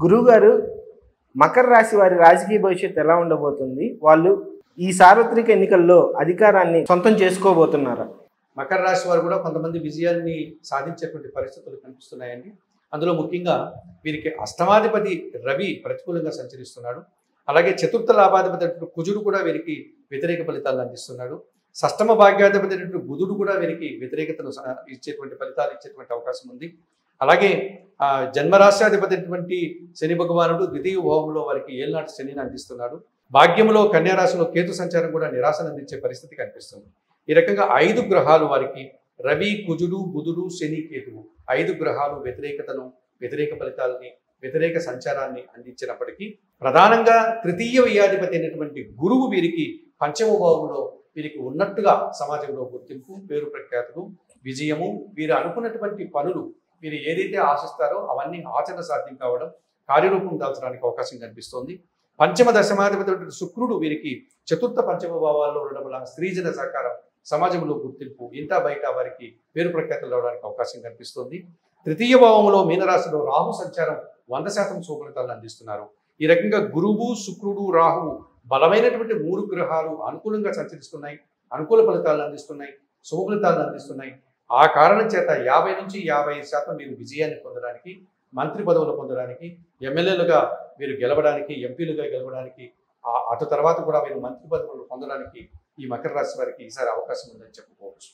గురువుగారు మకర రాశి వారి రాజకీయ భవిష్యత్తు ఎలా ఉండబోతుంది? వాళ్ళు ఈ సార్వత్రిక ఎన్నికల్లో అధికారాన్ని సొంతం చేసుకోబోతున్నారా? మకర రాశి వారు కూడా కొంతమంది విజయాన్ని సాధించేటువంటి పరిస్థితులు కనిపిస్తున్నాయండి. అందులో ముఖ్యంగా వీరికి అష్టమాధిపతి రవి ప్రతికూలంగా సంచరిస్తున్నాడు. అలాగే చతుర్థ లాభాధిపతి కుజుడు కూడా వీరికి వ్యతిరేక ఫలితాలను అందిస్తున్నాడు. షష్టమ భాగ్యాధిపతి బుధుడు కూడా వీరికి వ్యతిరేకతను ఇచ్చేటువంటి ఫలితాలు ఇచ్చేటువంటి అవకాశం ఉంది. అలాగే జన్మరాశ్యాధిపతి శని భగవానుడు ద్వితీయ భావంలో వారికి ఏళ్ళనాటి శనిని అందిస్తున్నాడు. భాగ్యంలో కన్యారాశిలో కేతు సంచారం కూడా నిరాశను అందించే పరిస్థితి కనిపిస్తుంది. ఈ రకంగా 5 గ్రహాలు వారికి రవి, కుజుడు, బుధుడు, శని, కేతువు 5 గ్రహాలు వ్యతిరేకతను, వ్యతిరేక ఫలితాలని, వ్యతిరేక సంచారాన్ని అందించినప్పటికీ ప్రధానంగా తృతీయ వ్యయాధిపతి అయినటువంటి గురువు వీరికి పంచమ భావంలో వీరికి ఉన్నట్టుగా సమాజంలో గుర్తింపు, పేరు ప్రఖ్యాతులు, విజయము, వీరు అనుకున్నటువంటి పనులు వీరు ఏదైతే ఆశిస్తారో అవన్నీ ఆచరణ సాధ్యం కావడం, కార్యరూపం దాల్చడానికి అవకాశం కనిపిస్తోంది. పంచమ దశమాధిపతి శుక్రుడు వీరికి చతుర్థ పంచమ భావాల్లో ఉండడం వల్ల స్త్రీజన సహకారం, సమాజంలో గుర్తింపు, ఇంటా బయట వారికి పేరు ప్రఖ్యాతులు రావడానికి అవకాశం కనిపిస్తుంది. తృతీయ భావంలో మీనరాశిలో రాహు సంచారం 100% శుభఫలితాలను అందిస్తున్నారు. ఈ రకంగా గురువు, శుక్రుడు, రాహువు బలమైనటువంటి 3 గ్రహాలు అనుకూలంగా సంచరిస్తున్నాయి, అనుకూల ఫలితాలను అందిస్తున్నాయి, శుభ ఫలితాలను అందిస్తున్నాయి. ఆ కారణం చేత 50 నుంచి 55% మీరు విజయాన్ని పొందడానికి, మంత్రి పదవులు పొందడానికి, ఎమ్మెల్యేలుగా వీరు గెలవడానికి, ఎంపీలుగా గెలవడానికి, అటు తర్వాత కూడా వీరు మంత్రి పదవులు పొందడానికి ఈ మకర రాశి వారికి ఈసారి అవకాశం ఉందని చెప్పుకోవచ్చు.